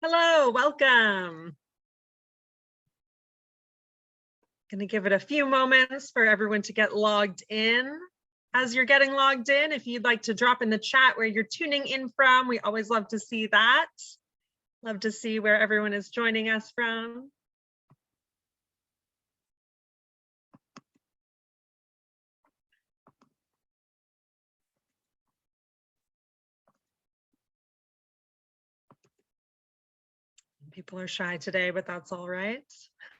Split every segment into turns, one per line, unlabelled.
Hello, welcome. Going to give it a few moments for everyone to get logged in. As you're getting logged in, if you'd like to drop in the chat where you're tuning in from, we always love to see that. Love to see where everyone is joining us from. People are shy today, but that's all right.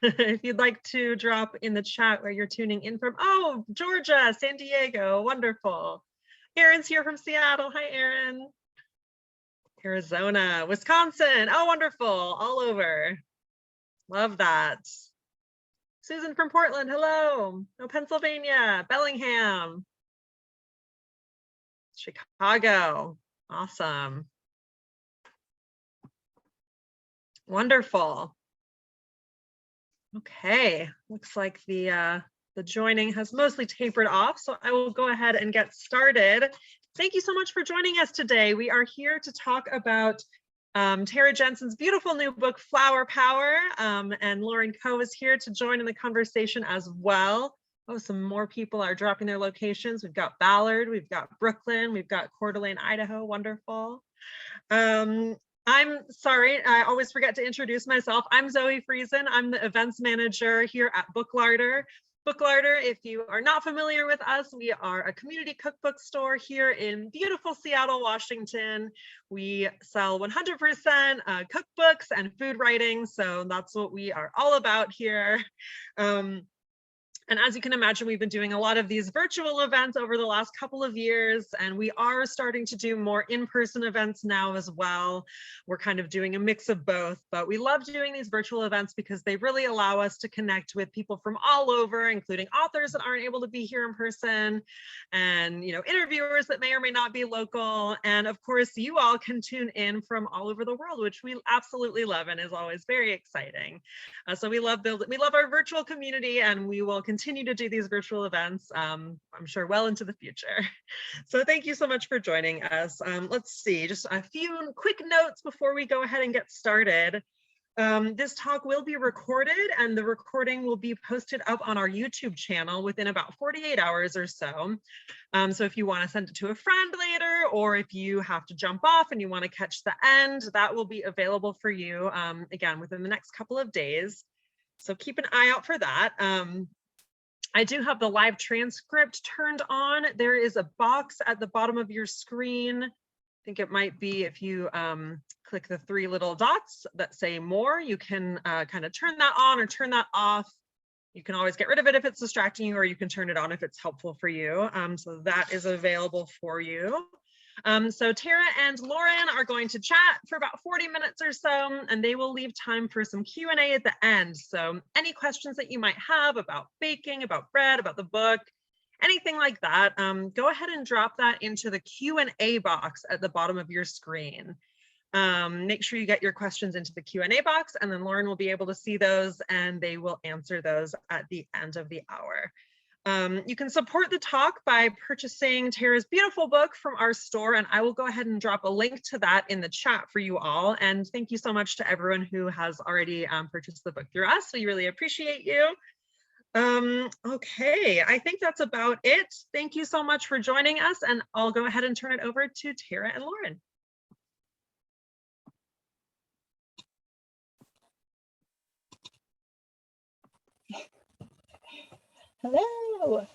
If you'd like to drop in the chat where you're tuning in from, oh, Georgia, San Diego, wonderful. Erin's here from Seattle. Hi, Erin. Arizona, Wisconsin. Oh, wonderful. All over. Love that. Susan from Portland. Hello. Oh, Pennsylvania, Bellingham, Chicago. Awesome. Wonderful. Okay, looks like the joining has mostly tapered off, so I will go ahead and get started. Thank you so much for joining us today. We are here to talk about Tara Jensen's beautiful new book, Flower Power, and Lauren Coe is here to join in the conversation as well. Oh, some more people are dropping their locations. We've got Ballard, we've got Brooklyn, we've got Coeur d'Alene, Idaho. Wonderful. I'm sorry, I always forget to introduce myself. I'm Zoe Friesen. I'm the events manager here at Book Larder. Book Larder, if you are not familiar with us, we are a community cookbook store here in beautiful Seattle, Washington. We sell 100% cookbooks and food writing, so that's what we are all about here. And as you can imagine, we've been doing a lot of these virtual events over the last couple of years, and we are starting to do more in-person events now as well. We're kind of doing a mix of both, but we love doing these virtual events because they really allow us to connect with people from all over, including authors that aren't able to be here in person, and interviewers that may or may not be local. And of course, you all can tune in from all over the world, which we absolutely love and is always very exciting. So we love our virtual community, and we will continue to do these virtual events, I'm sure well into the future. So thank you so much for joining us. Let's see, just a few quick notes before we go ahead and get started. This talk will be recorded, and the recording will be posted up on our YouTube channel within about 48 hours or so. So if you want to send it to a friend later, or if you have to jump off and you want to catch the end, that will be available for you, again, within the next couple of days. So keep an eye out for that. I do have the live transcript turned on. There is a box at the bottom of your screen. I think it might be if you click the three little dots that say more, you can kind of turn that on or turn that off. You can always get rid of it if it's distracting you, or you can turn it on if it's helpful for you. So that is available for you. So Tara and Lauren are going to chat for about 40 minutes or so, and they will leave time for some Q&A at the end. So any questions that you might have about baking, about bread, about the book, anything like that, go ahead and drop that into the Q&A box at the bottom of your screen. Make sure you get your questions into the Q&A box, and then Lauren will be able to see those, and they will answer those at the end of the hour. You can support the talk by purchasing Tara's beautiful book from our store, and I will go ahead and drop a link to that in the chat for you all. And thank you so much to everyone who has already purchased the book through us. We really appreciate you. Okay, I think that's about it. Thank you so much for joining us, and I'll go ahead and turn it over to Tara and Lauren.
Hello.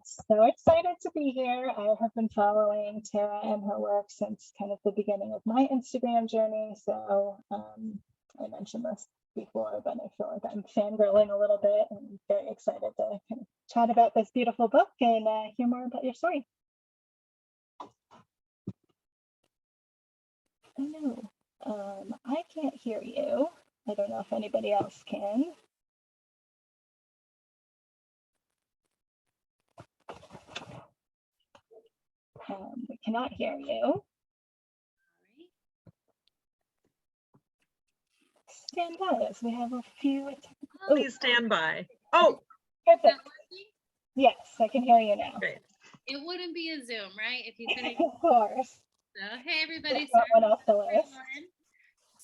So excited to be here. I have been following Tara and her work since kind of the beginning of my Instagram journey. So I mentioned this before, but I feel like I'm fangirling a little bit, and I'm very excited to kind of chat about this beautiful book and hear more about your story. I know. I can't hear you. I don't know if anybody else can. We cannot hear you. Stand by us. We have a few.
Please stand by. Oh,
perfect. Yes, I can hear you now.
Great.
It wouldn't be a Zoom, right? If you couldn't.
Of course.
So, hey, everybody.
Got one off the list.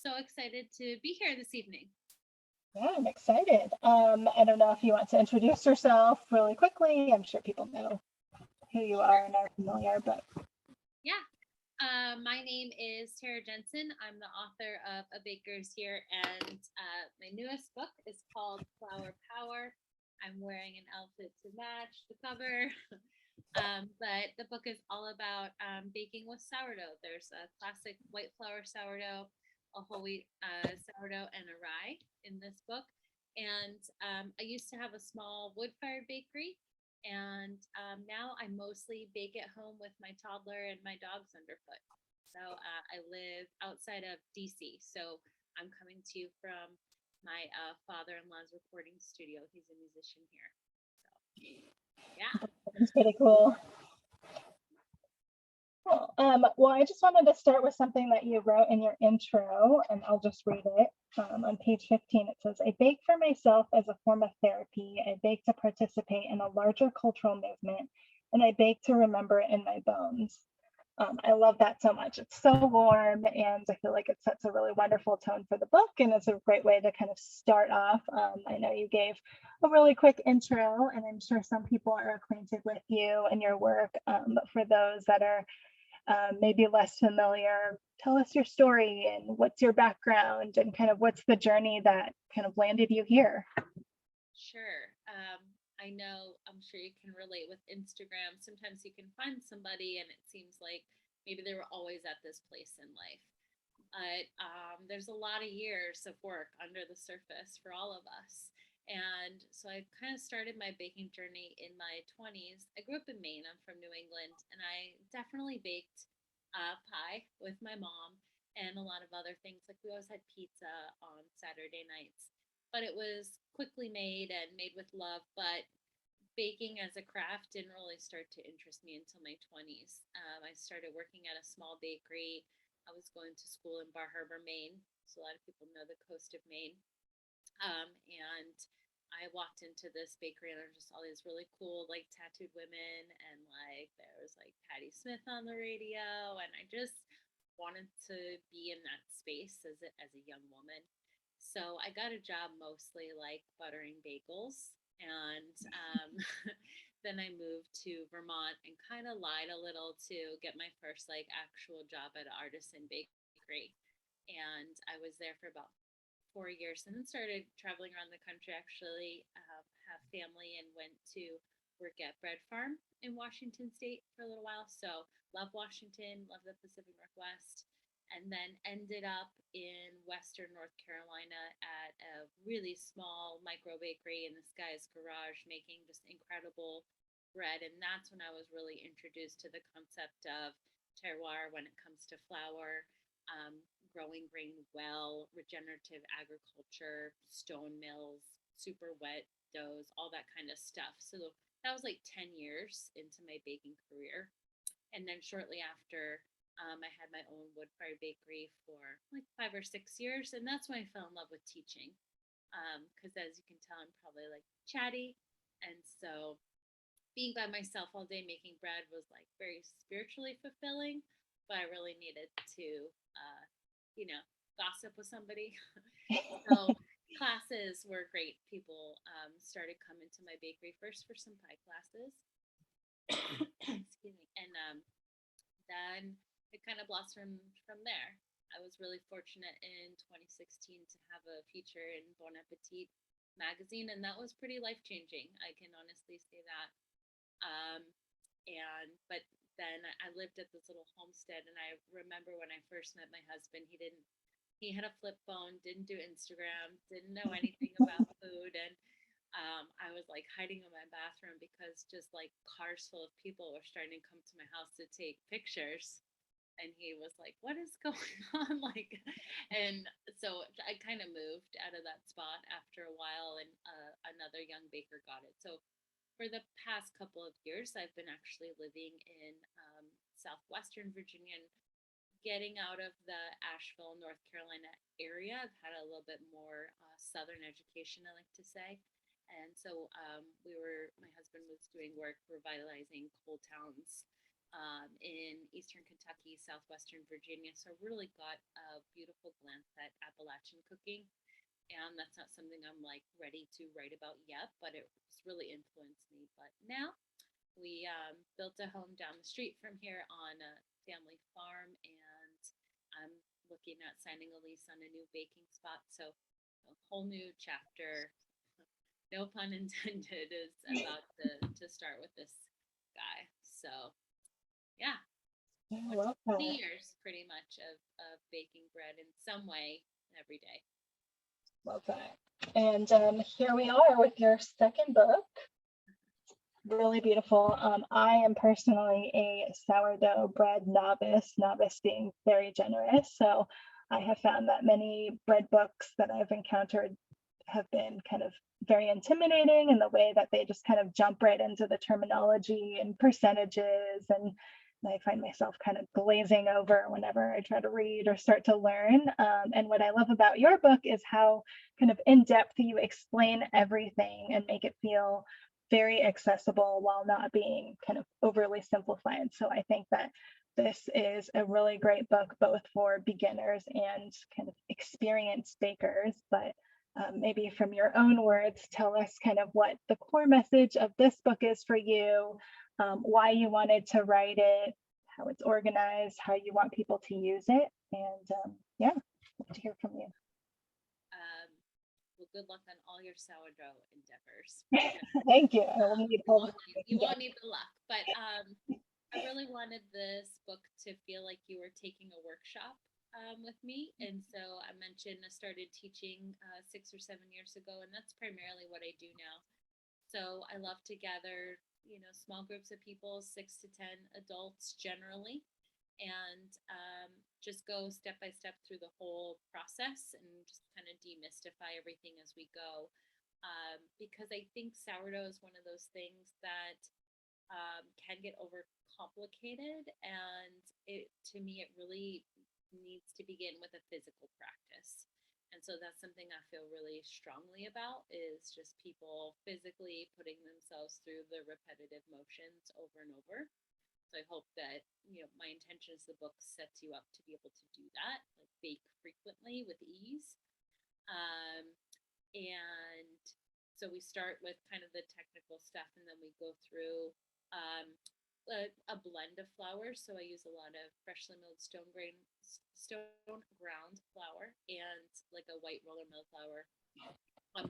so excited to be here this evening.
Yeah, I'm excited. I don't know if you want to introduce yourself really quickly. I'm sure people know who you are and are familiar, but
Yeah. My name is Tara Jensen. I'm the author of A Baker's Here, and my newest book is called Flour Power. I'm wearing an outfit to match the cover. But the book is all about baking with sourdough. There's a classic white flour sourdough, a whole wheat sourdough, and a rye in this book. And I used to have a small wood-fired bakery, and now I mostly bake at home with my toddler and my dog's underfoot. So I live outside of DC, so I'm coming to you from my father-in-law's recording studio. He's a musician here. So yeah.
it's pretty cool. Cool. Well, I just wanted to start with something that you wrote in your intro, and I'll just read it. On page 15, it says, I bake for myself as a form of therapy. I bake to participate in a larger cultural movement, and I bake to remember it in my bones. I love that so much. It's so warm, and I feel like it sets a really wonderful tone for the book, and it's a great way to kind of start off. I know you gave a really quick intro, and I'm sure some people are acquainted with you and your work, but for those that are maybe less familiar, tell us your story and what's your background and kind of what's the journey that kind of landed you here.
Sure. I know, I'm sure you can relate with Instagram. Sometimes you can find somebody and it seems like maybe they were always at this place in life. But there's a lot of years of work under the surface for all of us. And so I kind of started my baking journey in my 20s. I grew up in Maine. I'm from New England. And I definitely baked pie with my mom and a lot of other things. Like we always had pizza on Saturday nights. But it was quickly made and made with love. But baking as a craft didn't really start to interest me until my 20s. I started working at a small bakery. I was going to school in Bar Harbor, Maine. So a lot of people know the coast of Maine. And I walked into this bakery and there was just all these really cool, like tattooed women, and like there was like Patti Smith on the radio, and I just wanted to be in that space as a young woman. So I got a job mostly like buttering bagels, and then I moved to Vermont and kind of lied a little to get my first like actual job at an artisan bakery, and I was there for about 4 years and then started traveling around the country. Actually, have family and went to work at Bread Farm in Washington State for a little while. So love Washington, love the Pacific Northwest, and then ended up in Western North Carolina at a really small micro bakery in this guy's garage making just incredible bread. And that's when I was really introduced to the concept of terroir when it comes to flour, growing grain well, regenerative agriculture, stone mills, super wet doughs, all that kind of stuff. So that was like 10 years into my baking career. And then shortly after, I had my own wood fired bakery for like 5 or 6 years. And that's when I fell in love with teaching. Because as you can tell, I'm probably like chatty. And so being by myself all day making bread was like very spiritually fulfilling, but I really needed to, gossip with somebody. So classes were great. People started coming to my bakery first for some pie classes. Excuse me. And then it kind of blossomed from there. I was really fortunate in 2016 to have a feature in Bon Appetit magazine, and that was pretty life changing. I can honestly say that. But then I lived at this little homestead, and I remember when I first met my husband, he had a flip phone, didn't do Instagram, didn't know anything about food, and I was like hiding in my bathroom because just like cars full of people were starting to come to my house to take pictures. And he was like, "What is going on?" And so I kind of moved out of that spot after a while, and another young baker got it. So for the past couple of years, I've been actually living in southwestern Virginia, and getting out of the Asheville, North Carolina area. I've had a little bit more southern education, I like to say. And so my husband was doing work revitalizing coal towns in Eastern Kentucky, Southwestern Virginia. So I really got a beautiful glance at Appalachian cooking. And that's not something I'm like ready to write about yet, but it's really influenced me. But now we built a home down the street from here on a family farm, and I'm looking at signing a lease on a new baking spot. So a whole new chapter, no pun intended, is about to start with this guy. So yeah,
Yeah, I love that.
20 years pretty much of baking bread in some way every day.
Love that. And here we are with your second book. Really beautiful. I am personally a sourdough bread novice being very generous. So I have found that many bread books that I've encountered have been kind of very intimidating in the way that they just kind of jump right into the terminology and percentages, and I find myself kind of glazing over whenever I try to read or start to learn. And what I love about your book is how kind of in depth you explain everything and make it feel very accessible while not being kind of overly simplified. So I think that this is a really great book, both for beginners and kind of experienced bakers. But maybe from your own words, tell us kind of what the core message of this book is for you, why you wanted to write it, how it's organized, how you want people to use it. And yeah, love to hear from you.
Well, good luck on all your sourdough endeavors.
Thank you. I will need all
you won't need the luck, but I really wanted this book to feel like you were taking a workshop with me. And so I mentioned I started teaching 6 or 7 years ago, and that's primarily what I do now. So I love to gather, small groups of people, 6 to 10 adults generally, and just go step by step through the whole process and just kind of demystify everything as we go. Because I think sourdough is one of those things that can get overcomplicated, and to me, it really needs to begin with a physical practice. And so that's something I feel really strongly about, is just people physically putting themselves through the repetitive motions over and over. So I hope that, my intention is the book sets you up to be able to do that, like bake frequently with ease. And so we start with kind of the technical stuff, and then we go through a blend of flours. So I use a lot of freshly milled stone ground flour and like a white roller mill flour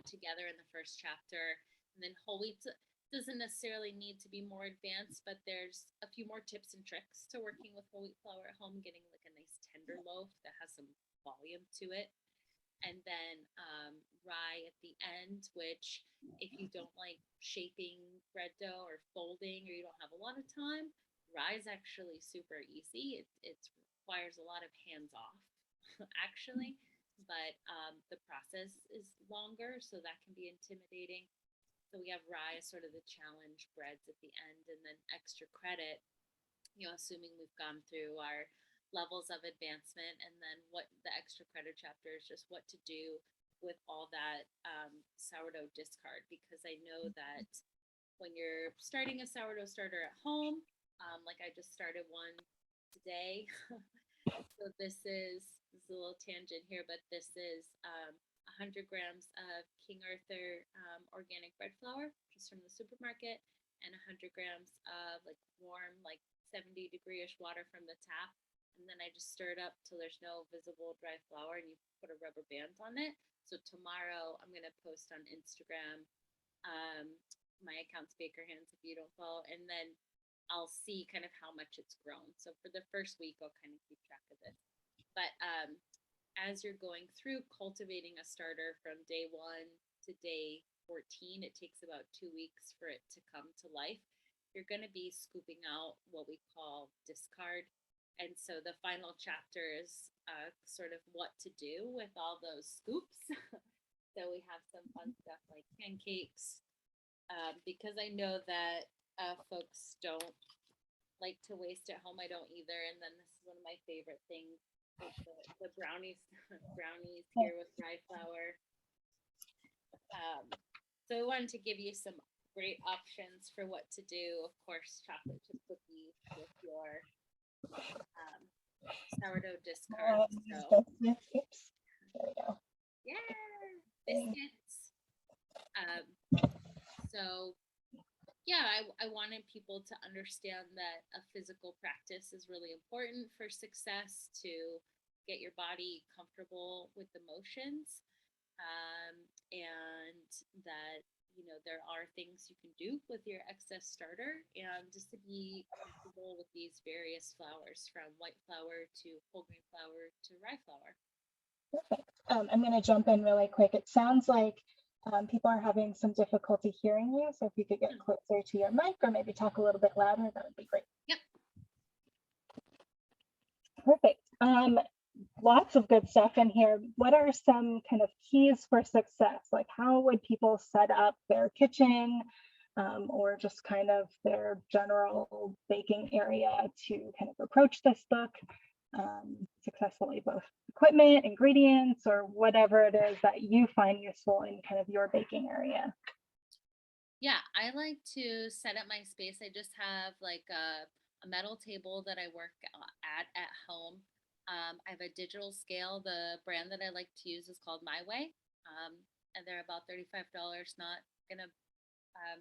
together in the first chapter. And then whole wheat doesn't necessarily need to be more advanced, but there's a few more tips and tricks to working with whole wheat flour at home, getting like a nice tender loaf that has some volume to it. And then rye at the end, which if you don't like shaping bread dough or folding, or you don't have a lot of time, rye is actually super easy. It requires a lot of hands off actually, but the process is longer, so that can be intimidating. So we have rye as sort of the challenge breads at the end, and then extra credit, assuming we've gone through our levels of advancement. And then what the extra credit chapter is just what to do with all that sourdough discard, because I know that when you're starting a sourdough starter at home, like I just started one today. So this is a little tangent here, but this is 100 grams of King Arthur organic bread flour, just from the supermarket, and 100 grams of like warm, like 70-degree-ish water from the tap. And then I just stir it up till there's no visible dry flour, and you put a rubber band on it. So tomorrow I'm going to post on Instagram, my account's Baker Hands if you don't follow, and then I'll see kind of how much it's grown. So for the first week, I'll kind of keep track of this. But as you're going through cultivating a starter from day 1 to day 14, it takes about 2 weeks for it to come to life. You're going to be scooping out what we call discard. And so the final chapter is sort of what to do with all those scoops. So we have some fun stuff like pancakes, because I know that folks don't like to waste at home. I don't either. And then this is one of my favorite things, the brownies here with rye flour. So I wanted to give you some great options for what to do. Of course, chocolate chip cookies with your sourdough discard. So,
Oops. There we go.
yeah, biscuits. So yeah, I wanted people to understand that a physical practice is really important for success, to get your body comfortable with the motions, and that, you know, there are things you can do with your excess starter, and just to be comfortable with these various flours, from white flour to whole grain flour to rye flour.
Perfect. I'm going to jump in really quick. It sounds like people are having some difficulty hearing you. So if you could get closer to your mic or maybe talk a little bit louder, that would be great.
Yep.
Perfect. Lots of good stuff in here. What are some kind of keys for success? Like, how would people set up their kitchen or just kind of their general baking area to kind of approach this book successfully, both equipment, ingredients, or whatever it is that you find useful in kind of your baking area?
Yeah, I like to set up my space. I just have like a metal table that I work at home. I have a digital scale. The brand that I like to use is called My Way, and they're about $35. Not gonna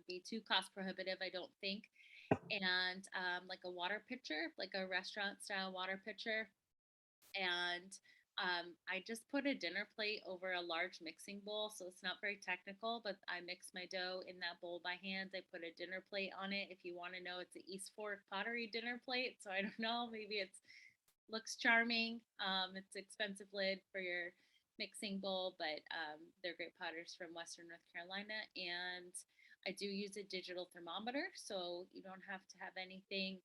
be too cost prohibitive, I don't think. And like a water pitcher, like a restaurant style water pitcher, and I just put a dinner plate over a large mixing bowl, so it's not very technical, but I mix my dough in that bowl by hand. I put a dinner plate on it. If you want to know, it's an East Fork pottery dinner plate, so I don't know, maybe it's looks charming. It's expensive lid for your mixing bowl, but they're great potters from Western North Carolina. And I do use a digital thermometer, so you don't have to have anything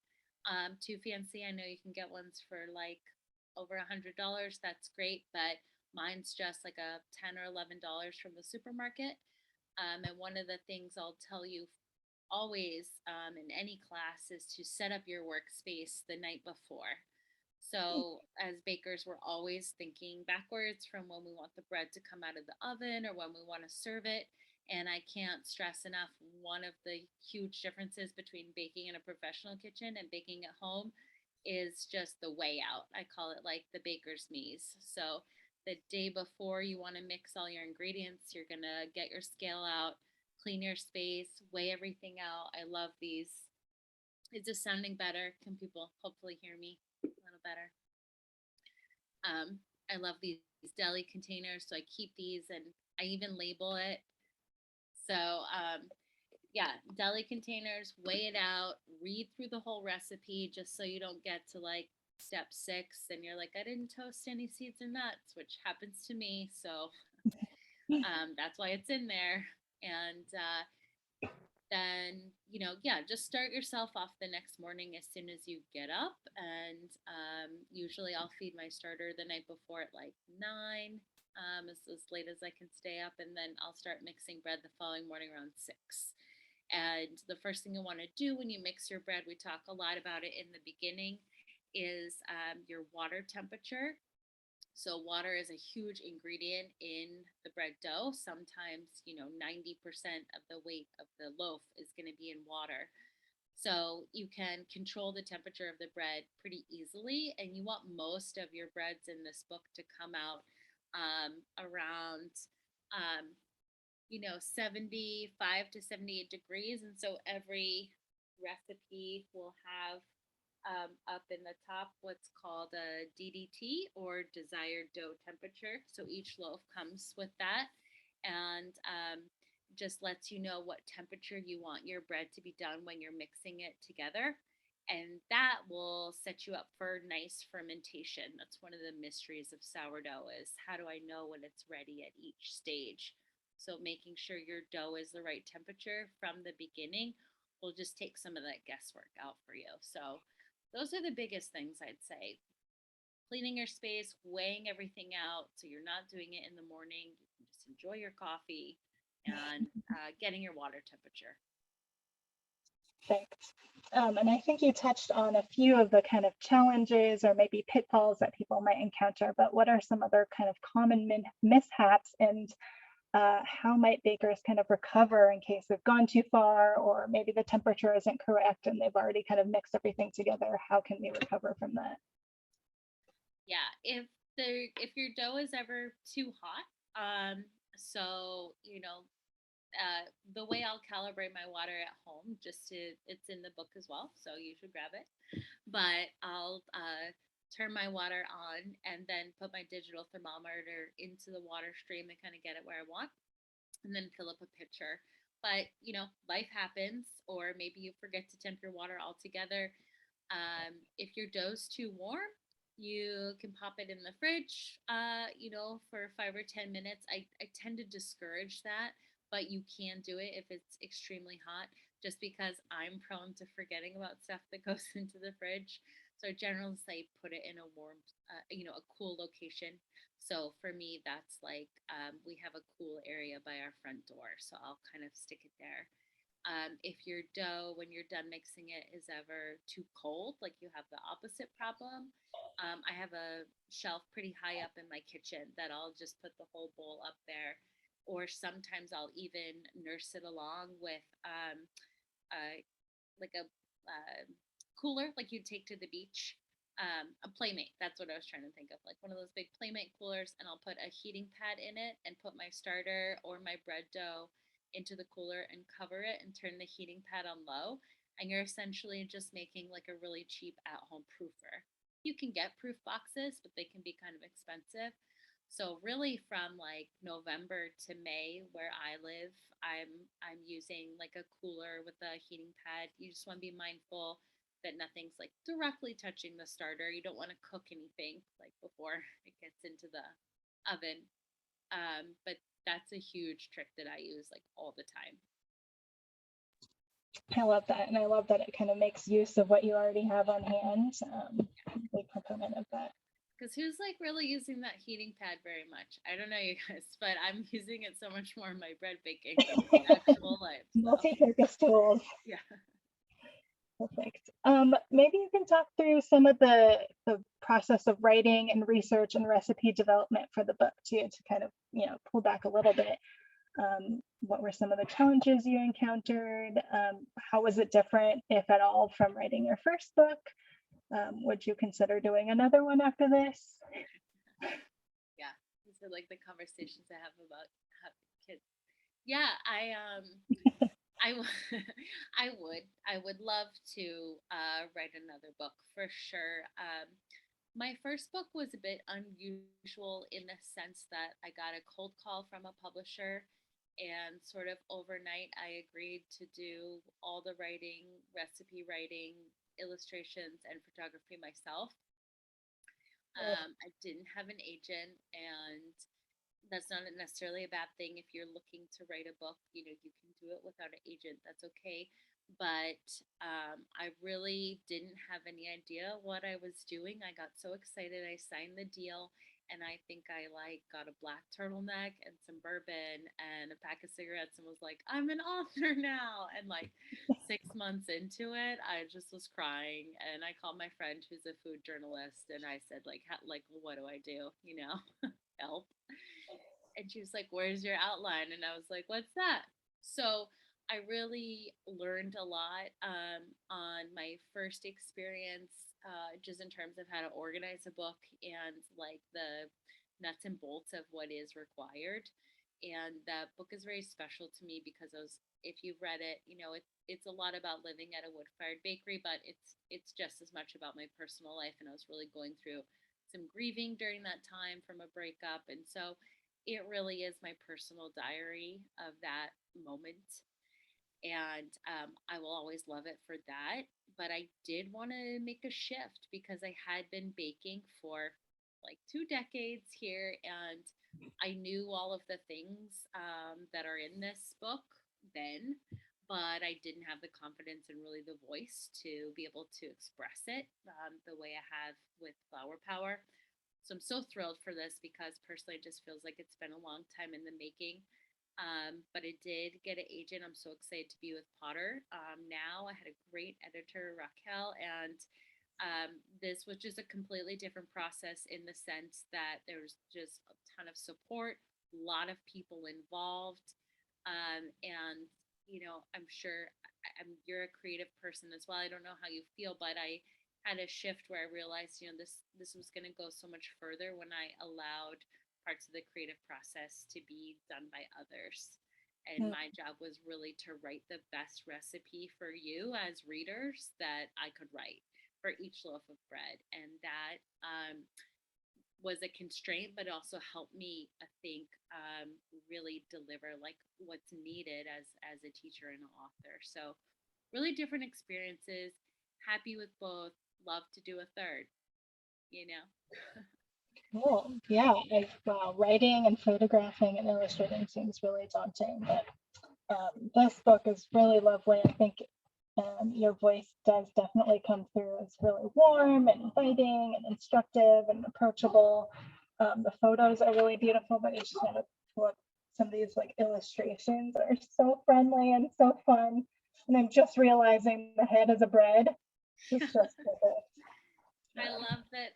too fancy. I know you can get ones for like over $100. That's great, but mine's just like a $10 or $11 from the supermarket. And one of the things I'll tell you always in any class is to set up your workspace the night before. So, as bakers, we're always thinking backwards from when we want the bread to come out of the oven or when we want to serve it. And I can't stress enough, one of the huge differences between baking in a professional kitchen and baking at home is just the weigh out. I call it like the baker's mise. So, the day before you want to mix all your ingredients, you're going to get your scale out, clean your space, weigh everything out. I love these. Is this sounding better? Can people hopefully hear me a little better? I love these deli containers, so I keep these and I even label it. So yeah, deli containers, weigh it out, read through the whole recipe just so you don't get to like step 6 and you're like, I didn't toast any seeds or nuts, which happens to me. So that's why it's in there. And then, you know, yeah, just start yourself off the next morning as soon as you get up. And usually I'll feed my starter the night before at like 9, as late as I can stay up. And then I'll start mixing bread the following morning around 6. And the first thing you want to do when you mix your bread, we talk a lot about it in the beginning, is your water temperature. So water is a huge ingredient in the bread dough. Sometimes, you know, 90% of the weight of the loaf is going to be in water. So you can control the temperature of the bread pretty easily. And you want most of your breads in this book to come out around, you know, 75 to 78 degrees. And so every recipe will have up in the top what's called a DDT, or desired dough temperature. So each loaf comes with that, and just lets you know what temperature you want your bread to be done when you're mixing it together. And that will set you up for nice fermentation. That's one of the mysteries of sourdough, is how do I know when it's ready at each stage? So making sure your dough is the right temperature from the beginning will just take some of that guesswork out for you. So those are the biggest things I'd say. Cleaning your space, weighing everything out so you're not doing it in the morning. You can just enjoy your coffee, and getting your water temperature.
Thanks. And I think you touched on a few of the kind of challenges or maybe pitfalls that people might encounter, but what are some other kind of common mishaps and how might bakers kind of recover in case they've gone too far, or maybe the temperature isn't correct and they've already kind of mixed everything together? How can they recover from that?
Yeah, if your dough is ever too hot, so the way I'll calibrate my water at home, it's in the book as well, so you should grab it. But I'll turn my water on and then put my digital thermometer into the water stream and kind of get it where I want, and then fill up a pitcher. But life happens, or maybe you forget to temp your water altogether. If your dough's too warm, you can pop it in the fridge, for 5 or 10 minutes. I tend to discourage that, but you can do it if it's extremely hot, just because I'm prone to forgetting about stuff that goes into the fridge. So I generally say put it in a warm, a cool location. So for me, that's like we have a cool area by our front door, so I'll kind of stick it there. If your dough, when you're done mixing it, is ever too cold, like you have the opposite problem, I have a shelf pretty high up in my kitchen that I'll just put the whole bowl up there. Or sometimes I'll even nurse it along with like a cooler, like you'd take to the beach. A Playmate, that's what I was trying to think of, like one of those big Playmate coolers, and I'll put a heating pad in it and put my starter or my bread dough into the cooler and cover it and turn the heating pad on low. And you're essentially just making like a really cheap at home proofer. You can get proof boxes, but they can be kind of expensive. So really from like November to May where I live, I'm using like a cooler with a heating pad. You just want to be mindful that nothing's like directly touching the starter. You don't want to cook anything like before it gets into the oven. But that's a huge trick that I use like all the time.
I love that. And I love that it kind of makes use of what you already have on hand. Big component of that.
Because who's like really using that heating pad very much? I don't know, you guys, but I'm using it so much more in my bread baking than my actual life. So.
Multi-purpose tools.
Yeah.
Perfect. Maybe you can talk through some of the process of writing and research and recipe development for the book to kind of, pull back a little bit. What were some of the challenges you encountered? How was it different, if at all, from writing your first book? Would you consider doing another one after this?
Yeah, these are like the conversations I have about having kids. Yeah, I would love to write another book for sure. My first book was a bit unusual in the sense that I got a cold call from a publisher, and sort of overnight I agreed to do all the writing, recipe writing, illustrations, and photography myself. I didn't have an agent, and that's not necessarily a bad thing. If you're looking to write a book, you can do it without an agent. That's okay. But I really didn't have any idea what I was doing. I got so excited. I signed the deal, and I think I like got a black turtleneck and some bourbon and a pack of cigarettes and was like, I'm an author now. And like 6 months into it, I just was crying, and I called my friend who's a food journalist, and I said like, what do I do? Help. And she was like, where's your outline? And I was like, what's that? So I really learned a lot on my first experience, just in terms of how to organize a book and like the nuts and bolts of what is required. And that book is very special to me because if you've read it, it's a lot about living at a wood-fired bakery, but it's just as much about my personal life. And I was really going through some grieving during that time from a breakup. And so it really is my personal diary of that moment. And I will always love it for that. But I did want to make a shift because I had been baking for like 2 decades here, and I knew all of the things that are in this book then, but I didn't have the confidence and really the voice to be able to express it the way I have with Flower Power. So I'm so thrilled for this because personally it just feels like it's been a long time in the making. But I did get an agent. I'm so excited to be with Potter. Now I had a great editor, Raquel, and this was just a completely different process in the sense that there was just a ton of support, lot of people involved. And, you know, I'm sure you're a creative person as well. I don't know how you feel, but I had a shift where I realized, you know, this was going to go so much further when I allowed parts of the creative process to be done by others. And
Mm.
my job was really to write the best recipe for you as readers that I could write for each loaf of bread. And that was a constraint, but also helped me, I think, really deliver like what's needed as a teacher and an author. So really different experiences. Happy with both. Love to do a third. You know.
Cool. Yeah. Wow. Writing and photographing and illustrating seems really daunting, but this book is really lovely. I think your voice does definitely come through as really warm and inviting and instructive and approachable. The photos are really beautiful, but you just want to pull up some of these like illustrations that are so friendly and so fun. And I'm just realizing the head is a bread. It's just perfect.
I love that.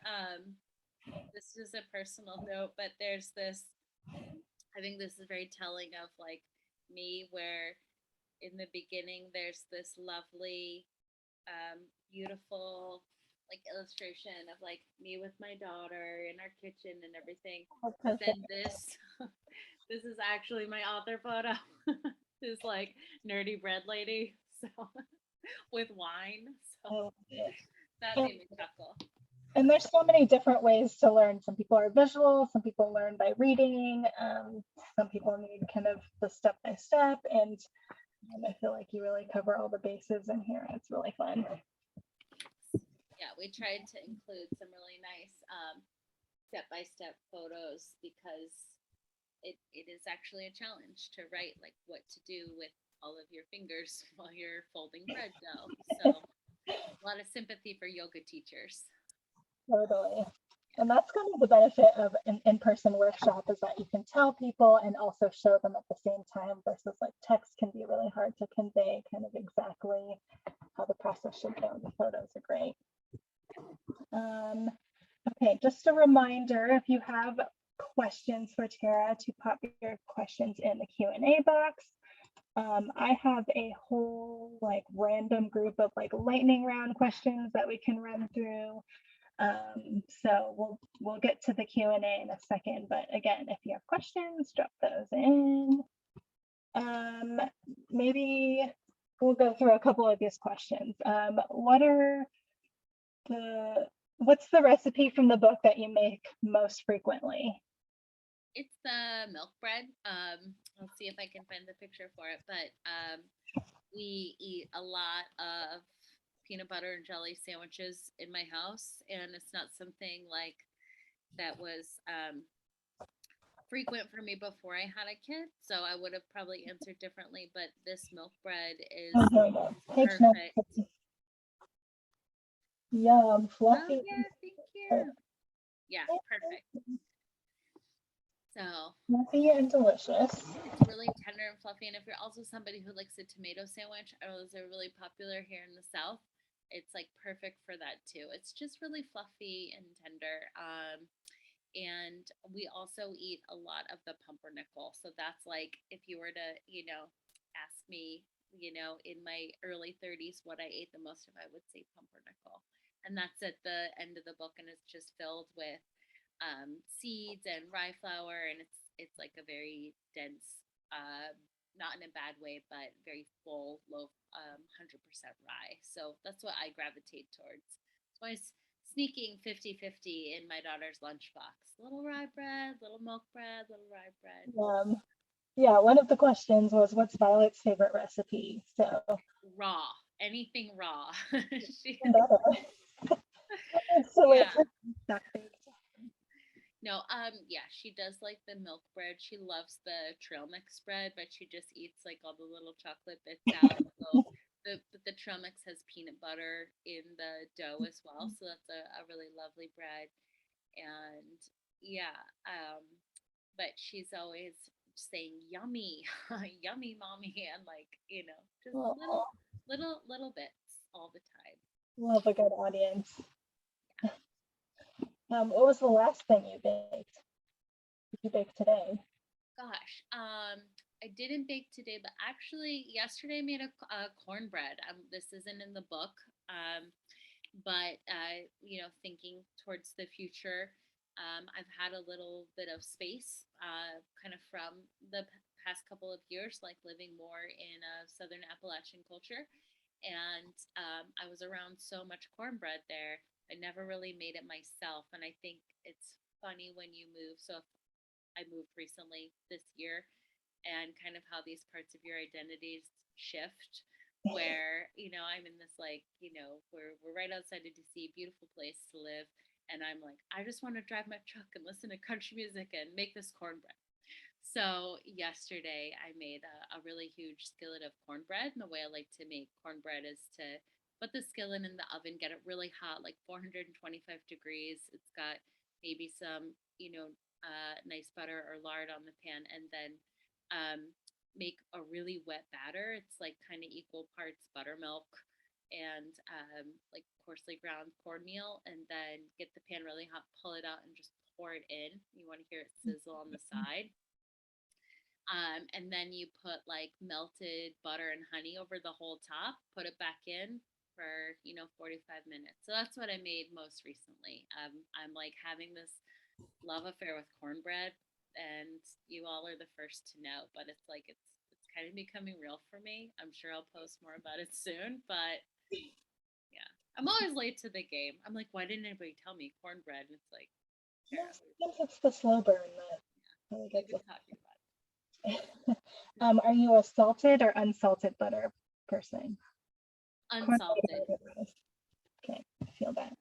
This is a personal note, but there's this. I think this is very telling of like me, where in the beginning there's this lovely, beautiful like illustration of like me with my daughter in our kitchen and everything.
Oh,
But
perfect.
then this, this is actually my author photo. This like nerdy bread lady, so with wine.
I
So
love it.
that
And
made me chuckle.
And there's so many different ways to learn. Some people are visual, some people learn by reading, some people need kind of the step by step. And I feel like you really cover all the bases in here. It's really fun.
Yeah, we tried to include some really nice step-by-step photos because it is actually a challenge to write like what to do with all of your fingers while you're folding bread dough. So a lot of sympathy for yoga teachers.
Totally. And that's kind of the benefit of an in-person workshop, is that you can tell people and also show them at the same time, versus like text can be really hard to convey kind of exactly how the process should go. The photos are great. Okay, just a reminder, if you have questions for Tara, to pop your questions in the Q&A box. I have a whole like random group of like lightning round questions that we can run through. So we'll get to the Q&A in a second, but again, if you have questions, drop those in. Maybe we'll go through a couple of these questions. What's the recipe from the book that you make most frequently?
It's the milk bread. I'll see if I can find the picture for it, but we eat a lot of peanut butter and jelly sandwiches in my house, and it's not something like that was frequent for me before I had a kid, so I would have probably answered differently, but this milk bread is
Oh, here we go. Page
perfect.
9. Yum,
Oh
fluffy.
yeah, thank you. Yeah, perfect. So
Fluffy and delicious.
it's really tender and fluffy, and if you're also somebody who likes a tomato sandwich, I know those are really popular here in the South, it's like perfect for that too. It's just really fluffy and tender. And we also eat a lot of the pumpernickel. So that's like if you were to, you know, ask me, you know, in my early 30s what I ate the most of, I would say pumpernickel. And that's at the end of the book, and it's just filled with seeds and rye flour, and it's like a very dense, not in a bad way, but very full loaf, 100% rye. So that's what I gravitate towards. So I sneaking 50-50 in my daughter's lunchbox. Little rye bread, little milk bread, little rye bread.
Yeah, one of the questions was, what's Violet's favorite recipe? So
Raw, anything raw.
Yeah.
No, yeah, she does like the milk bread. She loves the trail mix bread, but she just eats like all the little chocolate bits out. So the trail mix has peanut butter in the dough as well, so that's a really lovely bread. And yeah, but she's always saying yummy, yummy, mommy, and like, you know, just little bits all the time.
Love a good audience. What was the last thing you baked? Did you bake today?
I didn't bake today, but actually yesterday I made a cornbread. This isn't in the book, but thinking towards the future, I've had a little bit of space, kind of from the past couple of years, like living more in a Southern Appalachian culture, and I was around so much cornbread there. I never really made it myself, and I think it's funny when you move. So if I moved recently this year, and kind of how these parts of your identities shift, where I'm in this, like, we're right outside of DC, beautiful place to live, and I'm like, I just want to drive my truck and listen to country music and make this cornbread. So yesterday I made a really huge skillet of cornbread, and the way I like to make cornbread is to put the skillet in the oven, get it really hot, like 425 degrees. It's got maybe some nice butter or lard on the pan, and then make a really wet batter. It's like kind of equal parts buttermilk and like coarsely ground cornmeal, and then get the pan really hot, pull it out, and just pour it in. You want to hear it sizzle on the side. And then you put like melted butter and honey over the whole top, put it back in for 45 minutes. So that's what I made most recently. I'm like having this love affair with cornbread, and you all are the first to know, but it's like it's kind of becoming real for me. I'm sure I'll post more about it soon, but yeah, I'm always late to the game. I'm like, why didn't anybody tell me cornbread? And it's like,
Yeah, it's the slow burn that really
we've
gets
been
us.
talking about it.
Are you a salted or unsalted butter person?
Unsalted.
Okay, I feel that.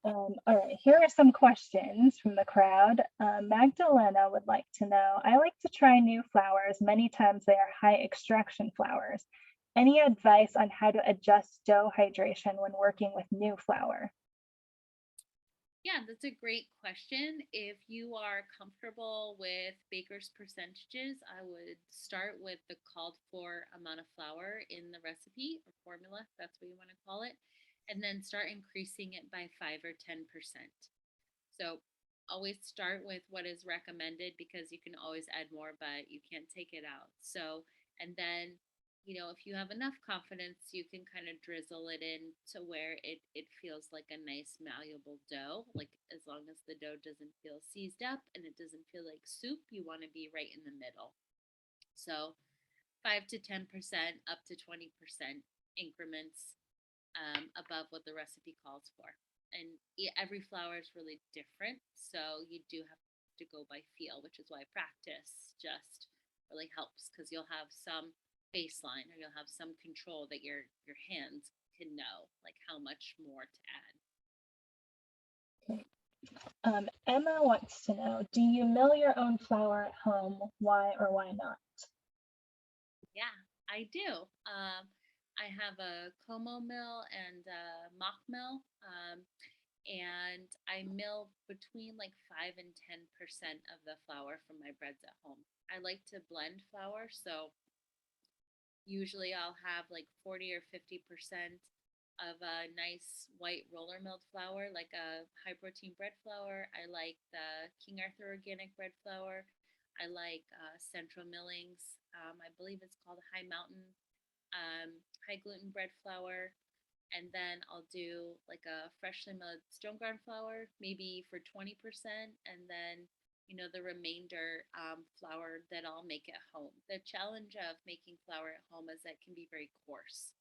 All right, here are some questions from the crowd. Magdalena would like to know, I like to try new flours. Many times they are high extraction flours. Any advice on how to adjust dough hydration when working with new flour?
Yeah, that's a great question. If you are comfortable with baker's percentages, I would start with the called for amount of flour in the recipe or formula, if that's what you want to call it, and then start increasing it by 5 or 10%. So always start with what is recommended, because you can always add more, but you can't take it out. So, and then if you have enough confidence, you can kind of drizzle it in to where it feels like a nice malleable dough. Like, as long as the dough doesn't feel seized up and it doesn't feel like soup, you want to be right in the middle. So 5 to 10%, up to 20% increments, above what the recipe calls for. And every flour is really different, so you do have to go by feel, which is why practice just really helps, because you'll have some baseline, or you'll have some control that your hands can know, like how much more to add.
Emma wants to know, do you mill your own flour at home? Why or why not?
Yeah, I do. I have a Como mill and a mock mill, and I mill between like 5 and 10% of the flour from my breads at home. I like to blend flour, so usually I'll have like 40 or 50% of a nice white roller milled flour, like a high protein bread flour. I like the King Arthur organic bread flour. I like Central Millings. I believe it's called High Mountain high gluten bread flour. And then I'll do like a freshly milled stone ground flour, maybe for 20%, and then the remainder flour that I'll make at home. The challenge of making flour at home is that it can be very coarse,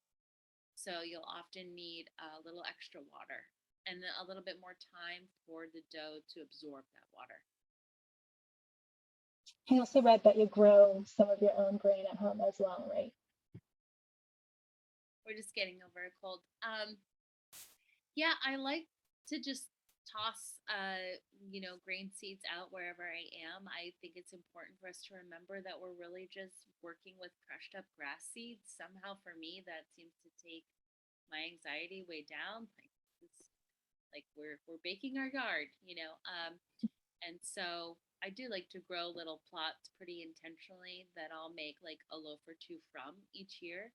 so you'll often need a little extra water and a little bit more time for the dough to absorb that water.
I also read that you grow some of your own grain at home as well, right?
We're just getting over a cold. Yeah, I like to just toss grain seeds out wherever I am. I think it's important for us to remember that we're really just working with crushed up grass seeds. Somehow for me that seems to take my anxiety way down. Like, it's like we're baking our yard. And so I do like to grow little plots pretty intentionally that I'll make like a loaf or two from each year.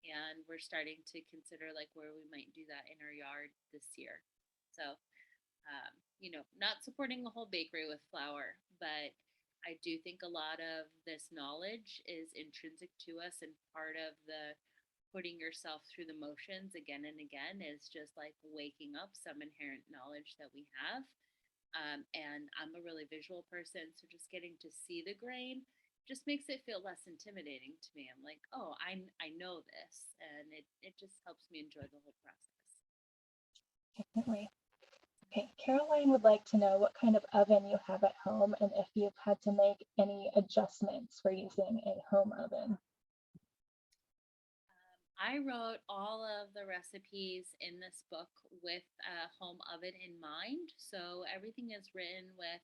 And we're starting to consider like where we might do that in our yard this year. So not supporting the whole bakery with flour, but I do think a lot of this knowledge is intrinsic to us, and part of the putting yourself through the motions again and again is just like waking up some inherent knowledge that we have. And I'm a really visual person, so just getting to see the grain just makes it feel less intimidating to me. I'm like, oh, I know this, and it just helps me enjoy the whole process.
Definitely. Okay, Caroline would like to know what kind of oven you have at home and if you've had to make any adjustments for using a home oven.
I wrote all of the recipes in this book with a home oven in mind. So everything is written with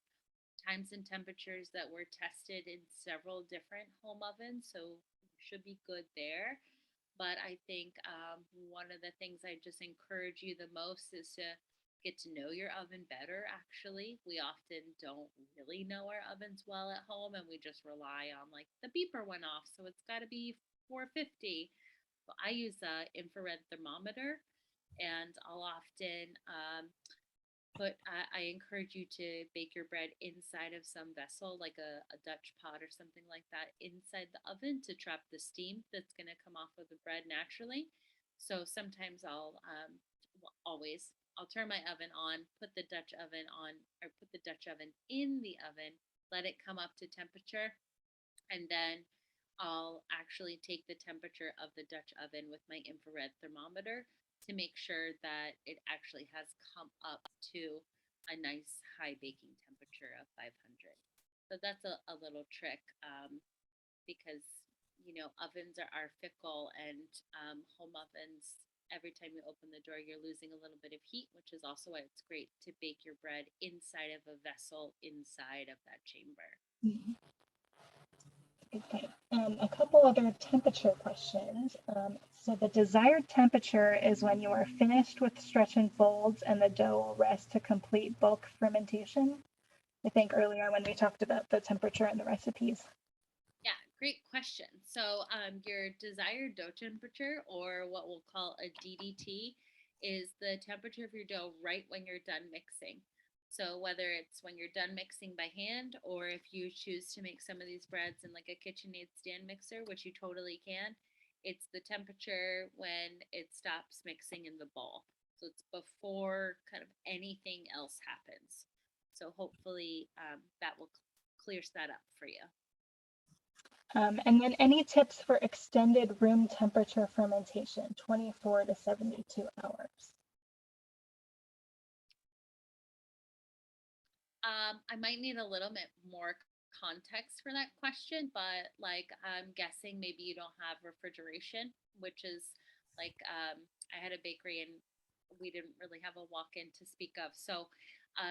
times and temperatures that were tested in several different home ovens. So should be good there. But I think one of the things I just encourage you the most is to get to know your oven better. Actually, we often don't really know our ovens well at home, and we just rely on like the beeper went off, so it's got to be 450. So I use a infrared thermometer, and I'll often I encourage you to bake your bread inside of some vessel, like a Dutch pot or something like that, inside the oven to trap the steam that's going to come off of the bread naturally. So sometimes I'll turn my oven on, put the Dutch oven on, or put the Dutch oven in the oven, let it come up to temperature, and then I'll actually take the temperature of the Dutch oven with my infrared thermometer to make sure that it actually has come up to a nice high baking temperature of 500. So that's a little trick, because ovens are fickle, and home ovens, every time you open the door, you're losing a little bit of heat, which is also why it's great to bake your bread inside of a vessel inside of that chamber.
Mhm. Okay, a couple other temperature questions. So the desired temperature is when you are finished with stretch and folds and the dough will rest to complete bulk fermentation. I think earlier when we talked about the temperature and the recipes.
Yeah, great question. So, your desired dough temperature, or what we'll call a DDT, is the temperature of your dough right when you're done mixing. So, whether it's when you're done mixing by hand, or if you choose to make some of these breads in like a KitchenAid stand mixer, which you totally can, it's the temperature when it stops mixing in the bowl. So, it's before kind of anything else happens. So, hopefully, that will clears that up for you.
And then any tips for extended room temperature fermentation, 24 to 72 hours?
I might need a little bit more context for that question, but like I'm guessing maybe you don't have refrigeration, which is like I had a bakery and we didn't really have a walk-in to speak of. So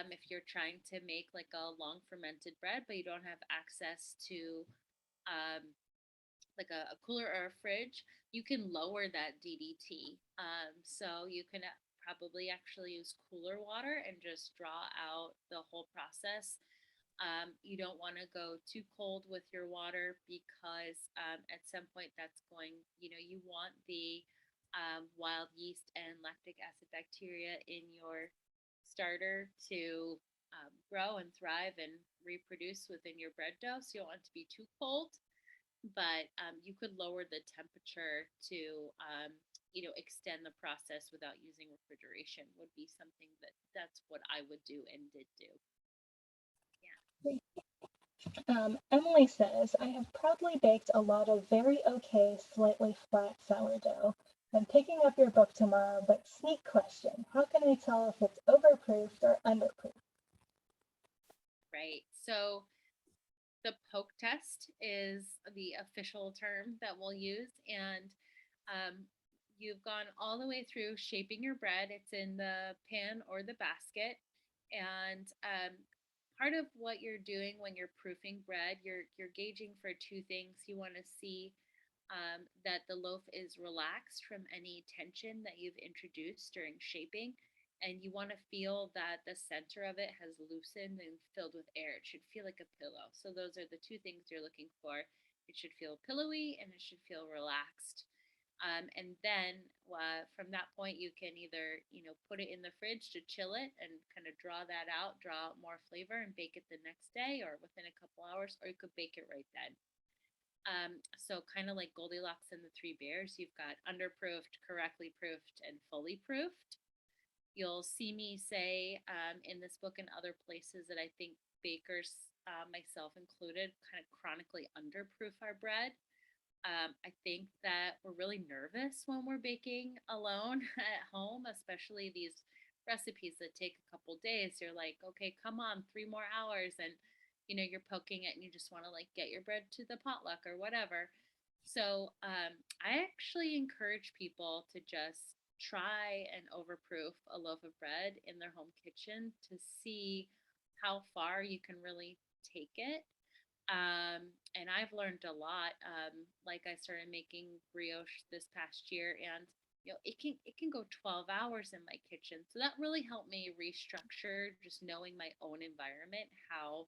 if you're trying to make like a long fermented bread, but you don't have access to um, like a cooler or a fridge, you can lower that DDT. So you can probably actually use cooler water and just draw out the whole process. You don't want to go too cold with your water because at some point that's going, you want the wild yeast and lactic acid bacteria in your starter to grow and thrive and reproduce within your bread dough. So you don't want it to be too cold, but you could lower the temperature to extend the process without using refrigeration would be something that's what I would do and did do.
Emily says, I have proudly baked a lot of very okay, slightly flat sourdough. I'm picking up your book tomorrow, but sneak question, how can I tell if it's overproofed or underproofed?
Right. So the poke test is the official term that we'll use. And you've gone all the way through shaping your bread. It's in the pan or the basket. And part of what you're doing when you're proofing bread, you're gauging for two things. You want to see that the loaf is relaxed from any tension that you've introduced during shaping. And you want to feel that the center of it has loosened and filled with air. It should feel like a pillow. So those are the two things you're looking for. It should feel pillowy and it should feel relaxed. And then from that point, you can either, put it in the fridge to chill it and kind of draw out more flavor and bake it the next day or within a couple hours, or you could bake it right then. So kind of like Goldilocks and the Three Bears, you've got underproofed, correctly proofed, and fully proofed. You'll see me say in this book and other places that I think bakers, myself included, kind of chronically underproof our bread. I think that we're really nervous when we're baking alone at home, especially these recipes that take a couple days. You're like, okay, come on, 3 more hours. And, you're poking it and you just want to like get your bread to the potluck or whatever. So I actually encourage people to just try and overproof a loaf of bread in their home kitchen to see how far you can really take it. And I've learned a lot. Like I started making brioche this past year, and it can go 12 hours in my kitchen. So that really helped me restructure just knowing my own environment, how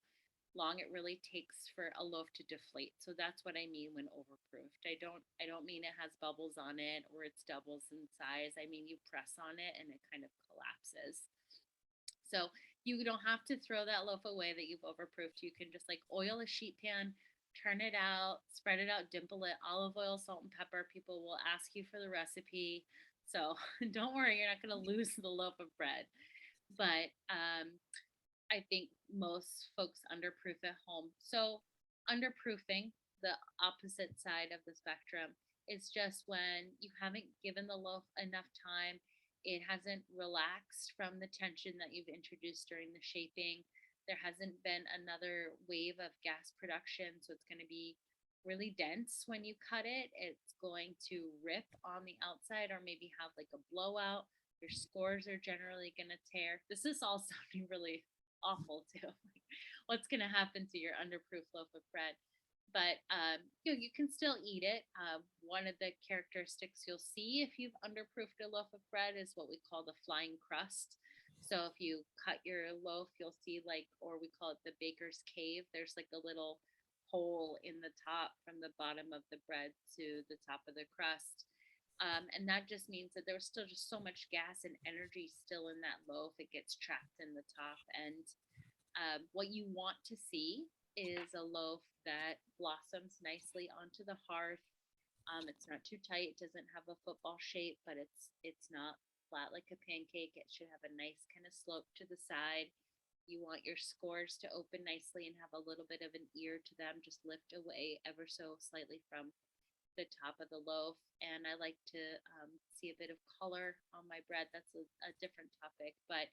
long it really takes for a loaf to deflate. So that's what I mean when overproofed. I don't mean it has bubbles on it or it's doubles in size. I mean you press on it and it kind of collapses. So you don't have to throw that loaf away that you've overproofed. You can just like oil a sheet pan, turn it out, spread it out, dimple it, olive oil, salt, and pepper. People will ask you for the recipe. So don't worry, you're not going to lose the loaf of bread. But I think most folks underproof at home. So underproofing, the opposite side of the spectrum, is just when you haven't given the loaf enough time. It hasn't relaxed from the tension that you've introduced during the shaping. There hasn't been another wave of gas production, so it's going to be really dense when you cut it. It's going to rip on the outside or maybe have like a blowout. Your scores are generally going to tear. This is all sounding really awful too. Like, what's going to happen to your underproof loaf of bread? But you can still eat it. One of the characteristics you'll see if you've underproofed a loaf of bread is what we call the flying crust. So if you cut your loaf, you'll see like, or we call it the baker's cave. There's like a little hole in the top from the bottom of the bread to the top of the crust. And that just means that there's still just so much gas and energy still in that loaf. It gets trapped in the top. And what you want to see is a loaf that blossoms nicely onto the hearth. It's not too tight. It doesn't have a football shape, but it's not flat like a pancake. It should have a nice kind of slope to the side. You want your scores to open nicely and have a little bit of an ear to them. Just lift away ever so slightly from the top of the loaf. And I like to see a bit of color on my bread. That's a different topic. But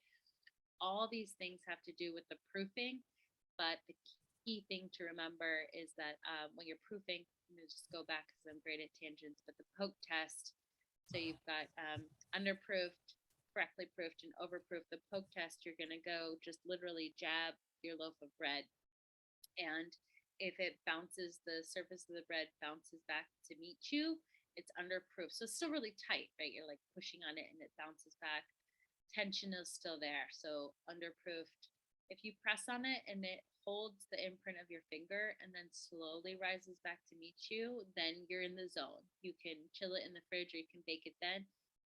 all these things have to do with the proofing. But the key thing to remember is that when you're proofing, I'm going to just go back because I'm great at tangents, but the poke test. So you've got underproofed, correctly proofed, and overproofed. The poke test, you're going to go just literally jab your loaf of bread. And if it bounces, the surface of the bread bounces back to meet you, it's underproof. So it's still really tight, right? You're like pushing on it and it bounces back. Tension is still there. So underproofed. If you press on it and it holds the imprint of your finger and then slowly rises back to meet you, then you're in the zone. You can chill it in the fridge or you can bake it then.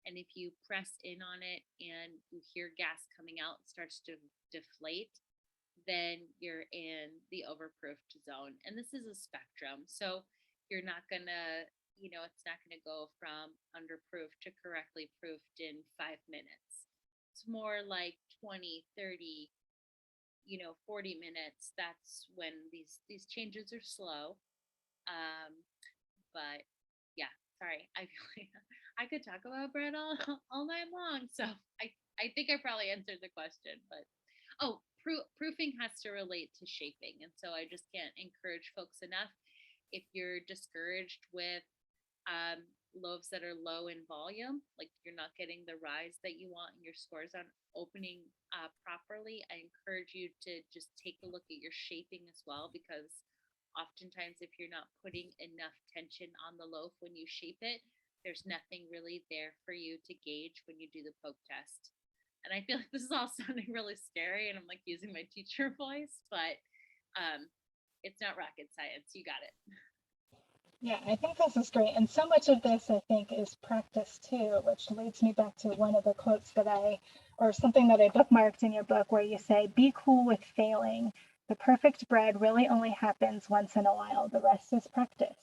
And if you press in on it and you hear gas coming out, it starts to deflate, then you're in the overproofed zone. And this is a spectrum. So you're not going to, it's not going to go from underproofed to correctly proofed in 5 minutes. It's more like 20, 30, 40 minutes. That's when these changes are slow. But yeah, sorry. I feel like I could talk about bread all night long. So I think I probably answered the question, but proofing has to relate to shaping. And so I just can't encourage folks enough. If you're discouraged with loaves that are low in volume, like you're not getting the rise that you want and your scores aren't opening properly, I encourage you to just take a look at your shaping as well, because oftentimes if you're not putting enough tension on the loaf when you shape it, there's nothing really there for you to gauge when you do the poke test. And I feel like this is all sounding really scary and I'm like using my teacher voice, but it's not rocket science. You got it.
Yeah, I think this is great. And so much of this, I think, is practice too, which leads me back to one of the quotes or something that I bookmarked in your book where you say, be cool with failing. The perfect bread really only happens once in a while. The rest is practice.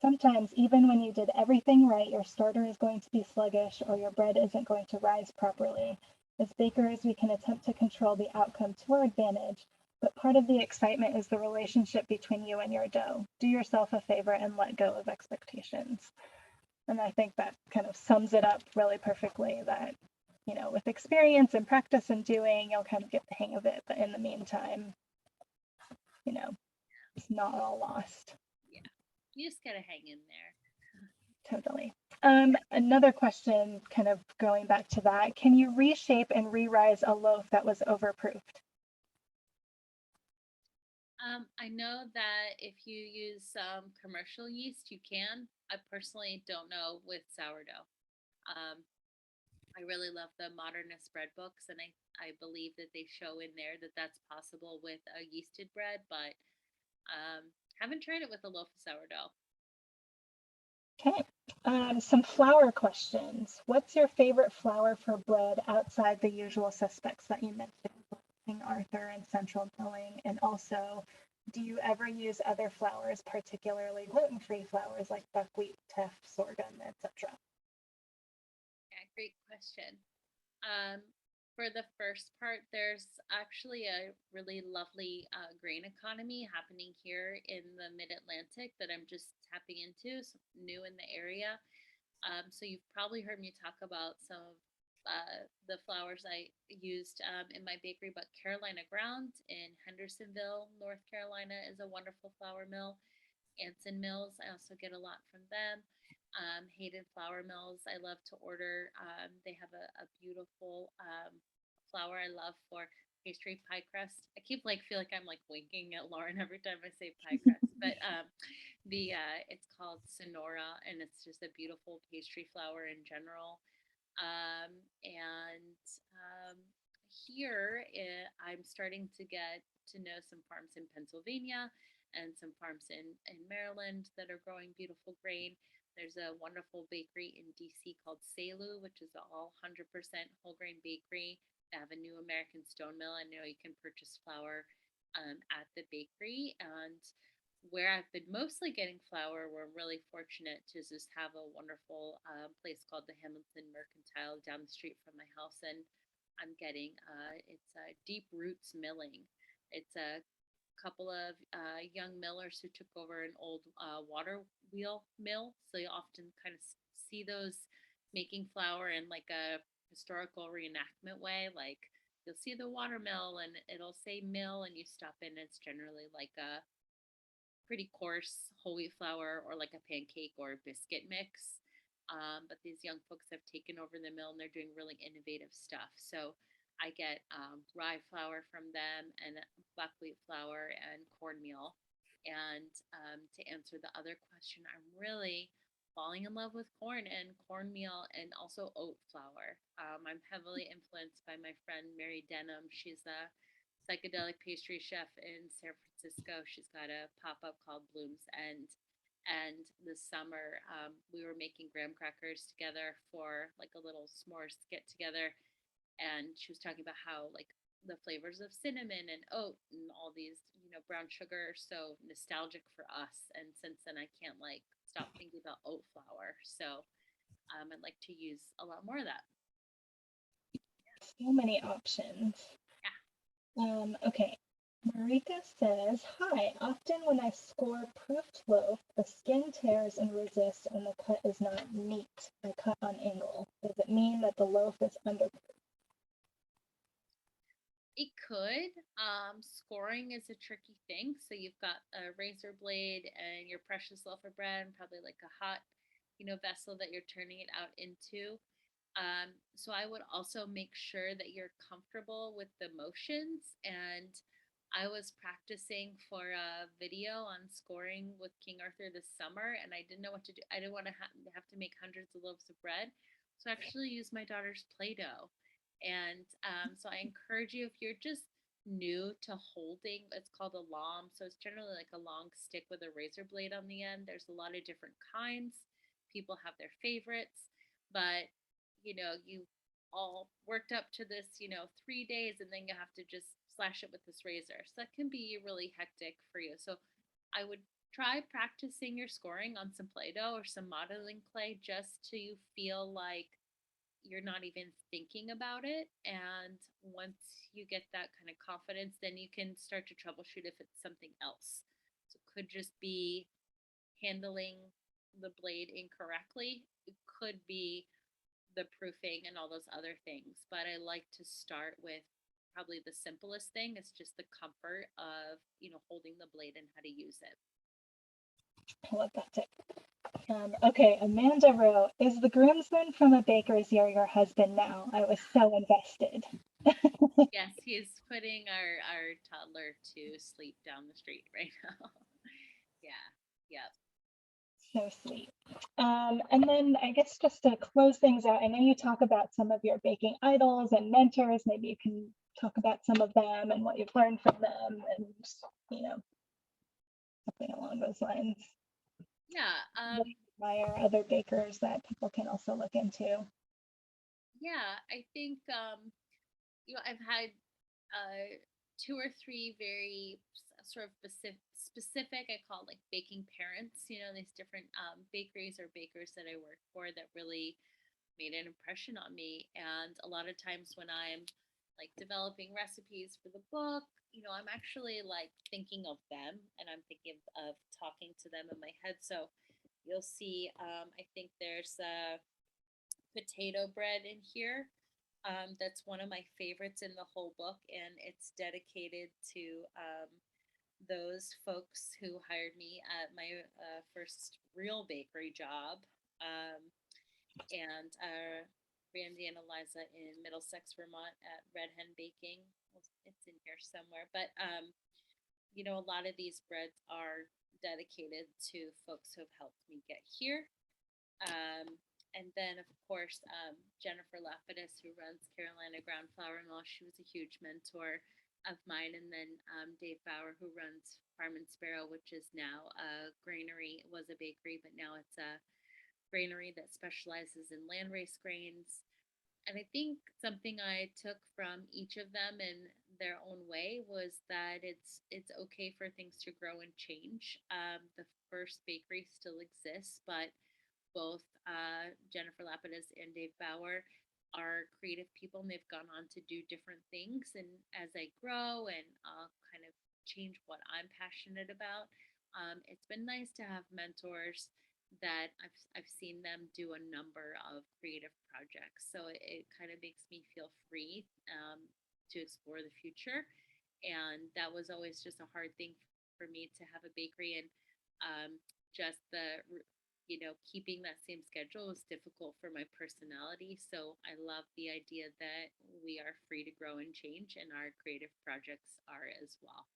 Sometimes, even when you did everything right, your starter is going to be sluggish or your bread isn't going to rise properly. As bakers, we can attempt to control the outcome to our advantage, but part of the excitement is the relationship between you and your dough. Do yourself a favor and let go of expectations. And I think that kind of sums it up really perfectly that, with experience and practice and doing, you'll kind of get the hang of it. But in the meantime, it's not all lost.
Yeah, you just gotta hang in there.
Totally. Another question, kind of going back to that, can you reshape and re-rise a loaf that was overproofed?
I know that if you use some commercial yeast, you can. I personally don't know with sourdough. Um, I really love the modernist bread books, and I believe that they show in there that that's possible with a yeasted bread, but haven't tried it with a loaf of sourdough.
Okay. Some flour questions. What's your favorite flour for bread outside the usual suspects that you mentioned, King Arthur and Central Milling? And also, do you ever use other flours, particularly gluten-free flours like buckwheat, teff, sorghum, etc.?
Yeah, great question. For the first part, there's actually a really lovely grain economy happening here in the Mid-Atlantic that I'm just tapping into, so new in the area. So you've probably heard me talk about some of the flours I used in my bakery, but Carolina Ground in Hendersonville, North Carolina is a wonderful flour mill. Anson Mills, I also get a lot from them. Hayden Flour Mills, I love to order. They have a beautiful flour I love for pastry pie crust. I keep feel like I'm winking at Lauren every time I say pie crust, but the it's called Sonora, and it's just a beautiful pastry flour in general. And here I'm starting to get to know some farms in Pennsylvania and some farms in Maryland that are growing beautiful grain. There's a wonderful bakery in DC called Selu, which is all 100% whole grain bakery. They have a new American stone mill. I know you can purchase flour at the bakery. And where I've been mostly getting flour, we're really fortunate to just have a wonderful place called the Hamilton Mercantile down the street from my house. And I'm getting it's Deep Roots Milling. It's a couple of young millers who took over an old water wheel mill. So you often kind of see those making flour in a historical reenactment way. You'll see the water mill and it'll say mill, and you stop in. It's generally a pretty coarse whole wheat flour or a pancake or biscuit mix. But these young folks have taken over the mill and they're doing really innovative stuff. So I get rye flour from them and buckwheat flour and cornmeal. And to answer the other question, I'm really falling in love with corn and cornmeal and also oat flour. I'm heavily influenced by my friend Mary Denham. She's a psychedelic pastry chef in San Francisco. She's got a pop up called Bloom's End. And this summer, we were making graham crackers together for a little s'mores get together. And she was talking about how the flavors of cinnamon and oat and all these, brown sugar are so nostalgic for us. And since then, I can't stop thinking about oat flour. So I'd like to use a lot more of that.
So many options. Okay. Marika says, hi, often when I score proofed loaf, the skin tears and resists and the cut is not neat. I cut on angle. Does it mean that the loaf is underproofed?
It could. Scoring is a tricky thing. So you've got a razor blade and your precious loaf of bread and probably a hot, vessel that you're turning it out into. So I would also make sure that you're comfortable with the motions. And I was practicing for a video on scoring with King Arthur this summer, and I didn't know what to do. I didn't want to have to make hundreds of loaves of bread. So I actually used my daughter's Play-Doh. And so I encourage you, if you're just new to holding. It's called a lom. So it's generally like a long stick with a razor blade on the end. There's a lot of different kinds. People have their favorites, but you all worked up to this, 3 days, and then you have to just slash it with this razor. So that can be really hectic for you. So I would try practicing your scoring on some Play-Doh or some modeling clay just to feel like you're not even thinking about it. And once you get that kind of confidence, then you can start to troubleshoot if it's something else. So it could just be handling the blade incorrectly. It could be the proofing and all those other things. But I like to start with probably the simplest thing. It's just the comfort of, holding the blade and how to use it.
I love that tip. Okay, Amanda wrote, is the groomsman from a baker's your husband now? I was so invested.
Yes, he's putting our toddler to sleep down the street right now. Yeah, yep.
So sweet. And then I guess just to close things out, I know you talk about some of your baking idols and mentors. Maybe you can talk about some of them and what you've learned from them and, something along those lines.
Yeah,
Admire other bakers that people can also look into.
yeah, I think I've had 2 or 3 very sort of specific, I call it like baking parents, these different bakeries or bakers that I work for that really made an impression on me. And a lot of times when I'm like developing recipes for the book, I'm actually like thinking of them, and I'm thinking of talking to them in my head. So you'll see, I think there's a potato bread in here. That's one of my favorites in the whole book, and it's dedicated to those folks who hired me at my first real bakery job. And Randy and Eliza in Middlesex, Vermont at Red Hen Baking. It's in here somewhere. But, a lot of these breads are dedicated to folks who have helped me get here. And then, of course, Jennifer Lapidus, who runs Carolina Ground Flour Mill, she was a huge mentor of mine. And then Dave Bauer, who runs Farm and Sparrow, which is now a granary. It was a bakery, but now it's a granary that specializes in landrace grains. And I think something I took from each of them in their own way was that it's okay for things to grow and change. The first bakery still exists, but both Jennifer Lapidus and Dave Bauer are creative people, and they've gone on to do different things. And as I grow and kind of change what I'm passionate about, it's been nice to have mentors that I've seen them do a number of creative projects. So it kind of makes me feel free to explore the future. And that was always just a hard thing for me to have a bakery, and just the keeping that same schedule was difficult for my personality. So I love the idea that we are free to grow and change, and our creative projects are as well.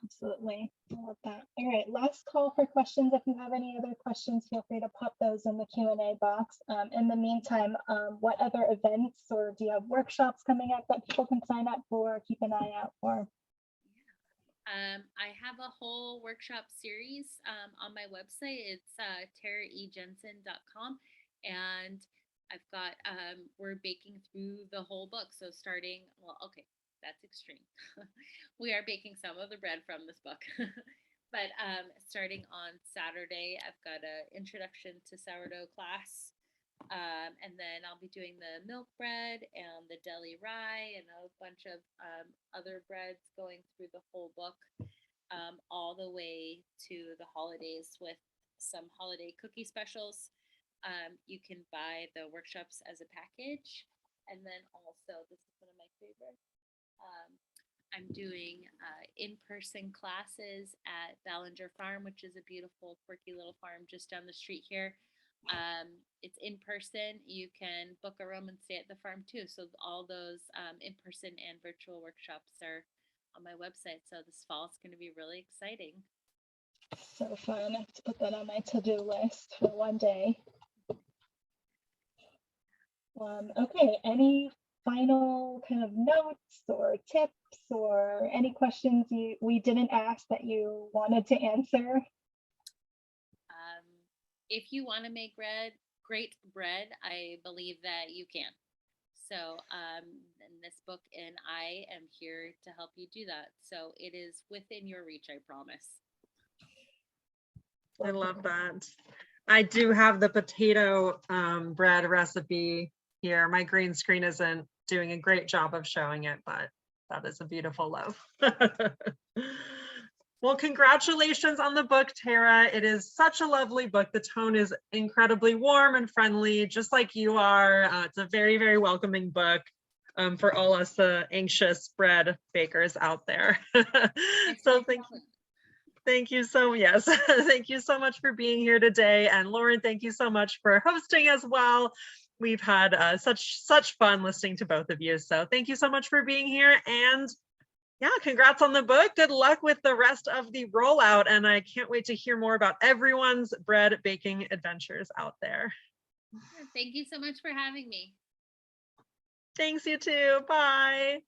Absolutely. I love that. All right, last call for questions. If you have any other questions, feel free to pop those in the Q&A box. In the meantime, what other events, or do you have workshops coming up that people can sign up for, keep an eye out for?
I have a whole workshop series on my website. It's tarajensen.com, and I've got we're baking through the whole book. So starting, that's extreme. We are baking some of the bread from this book. But starting on Saturday, I've got an introduction to sourdough class. And then I'll be doing the milk bread and the deli rye and a bunch of other breads going through the whole book, all the way to the holidays with some holiday cookie specials. You can buy the workshops as a package. And then also, this is one of my favorites. I'm doing in-person classes at Ballinger Farm, which is a beautiful, quirky little farm just down the street here. It's in person. You can book a room and stay at the farm too. So all those in-person and virtual workshops are on my website. So this fall is going to be really exciting.
So fun. I have to put that on my to-do list for one day. Okay, any final kind of notes or tips or any questions we didn't ask that you wanted to answer?
If you want to make great bread, I believe that you can. So in this book, and I am here to help you do that. So it is within your reach, I promise.
I love that. I do have the potato bread recipe here. My green screen isn't doing a great job of showing it, but that is a beautiful loaf. Well, congratulations on the book, Tara. It is such a lovely book. The tone is incredibly warm and friendly, just like you are. It's a very, very welcoming book for all us anxious bread bakers out there. So thank you so, yes, thank you so much for being here today. And Lauren, thank you so much for hosting as well. We've had such fun listening to both of you. So thank you so much for being here. And yeah, congrats on the book. Good luck with the rest of the rollout. And I can't wait to hear more about everyone's bread baking adventures out there.
Thank you so much for having me.
Thanks, you too. Bye.